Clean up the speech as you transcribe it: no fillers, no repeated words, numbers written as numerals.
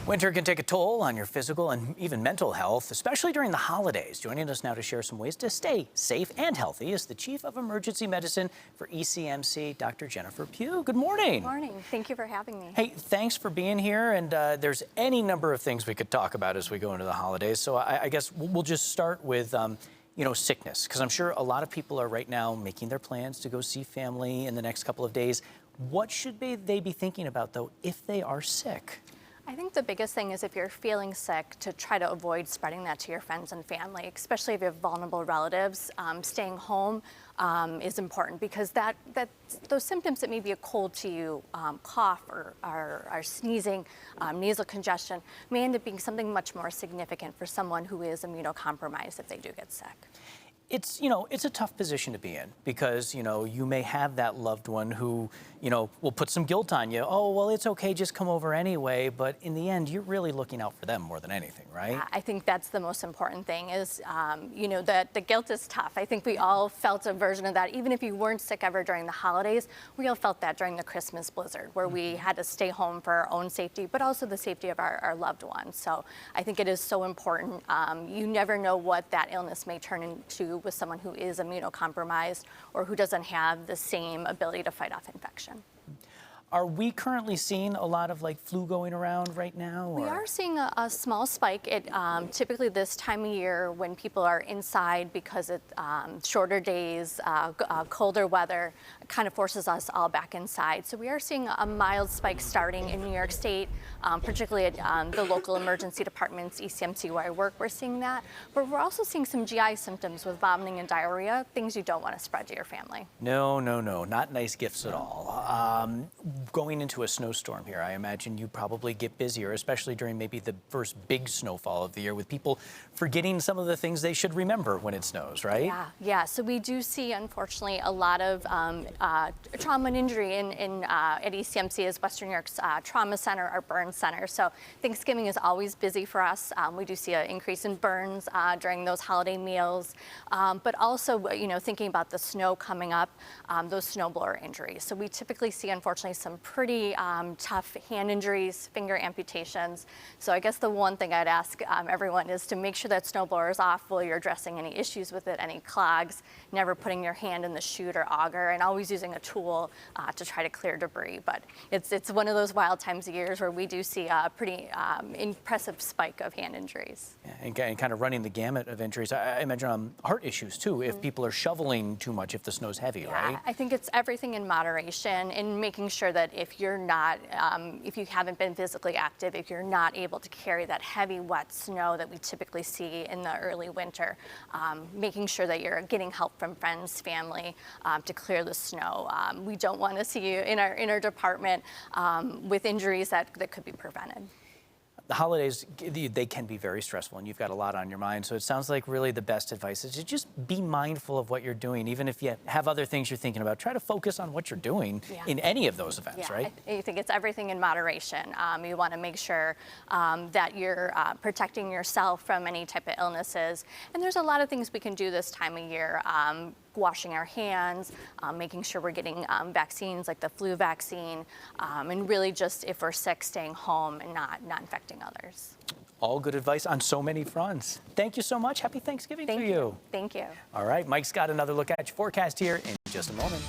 Winter can take a toll on your physical and even mental health, especially during the holidays. Joining us now to share some ways to stay safe and healthy is the Chief of Emergency Medicine for ECMC, Dr. Jennifer Pugh. Good morning. Good morning. Thank you for having me. Hey, thanks for being here. And there's any number of things we could talk about as we go into the holidays. So I guess we'll just start with sickness, because I'm sure a lot of people are right now making their plans to go see family in the next couple of days. What should they be thinking about, though, if they are sick? I think the biggest thing is if you're feeling sick, to try to avoid spreading that to your friends and family, especially if you have vulnerable relatives. Staying home is important, because those symptoms that may be a cold to you, cough or sneezing, nasal congestion, may end up being something much more significant for someone who is immunocompromised if they do get sick. It's a tough position to be in, because, you may have that loved one who, will put some guilt on you. Oh, well, it's okay, just come over anyway. But in the end, you're really looking out for them more than anything, right? I think that's the most important thing is, that the guilt is tough. I think we all felt a version of that. Even if you weren't sick ever during the holidays, we all felt that during the Christmas blizzard, where we had to stay home for our own safety, but also the safety of our loved ones. So I think it is so important. You never know what that illness may turn into with someone who is immunocompromised or who doesn't have the same ability to fight off infection. Are we currently seeing a lot of flu going around right now? We are seeing a small spike. Typically this time of year, when people are inside because it's shorter days, colder weather, kind of forces us all back inside. So we are seeing a mild spike starting in New York State, particularly at the local emergency departments, ECMC where I work, we're seeing that. But we're also seeing some GI symptoms with vomiting and diarrhea, things you don't want to spread to your family. No, not nice gifts at all. Going into a snowstorm here, I imagine you probably get busier, especially during maybe the first big snowfall of the year, with people forgetting some of the things they should remember when it snows, right? Yeah. So we do see, unfortunately, a lot of trauma and injury at ECMC, as Western New York's trauma center, our burn center. So Thanksgiving is always busy for us. We do see an increase in burns during those holiday meals, but also, thinking about the snow coming up, those snowblower injuries. So we typically see, unfortunately, some pretty tough hand injuries, finger amputations. So I guess the one thing I'd ask everyone is to make sure that snowblower is off while you're addressing any issues with it, any clogs, never putting your hand in the chute or auger, and always using a tool to try to clear debris. But it's one of those wild times of years where we do see a pretty impressive spike of hand injuries. Yeah, and kind of running the gamut of injuries. I imagine heart issues too, if people are shoveling too much, if the snow's heavy, right? I think it's everything in moderation, and making sure that if you're not, if you haven't been physically active, if you're not able to carry that heavy, wet snow that we typically see in the early winter, making sure that you're getting help from friends, family, to clear the snow. We don't want to see you in our department with injuries that could be prevented. The holidays, they can be very stressful, and you've got a lot on your mind. So it sounds like really the best advice is to just be mindful of what you're doing. Even if you have other things you're thinking about, try to focus on what you're doing in any of those events, right? I think it's everything in moderation. You want to make sure that you're protecting yourself from any type of illnesses. And there's a lot of things we can do this time of year. Washing our hands, making sure we're getting vaccines like the flu vaccine, and really just, if we're sick, staying home and not infecting others. All good advice on so many fronts. Thank you so much. Happy Thanksgiving to you. Thank you. All right, Mike's got another look at your forecast here in just a moment.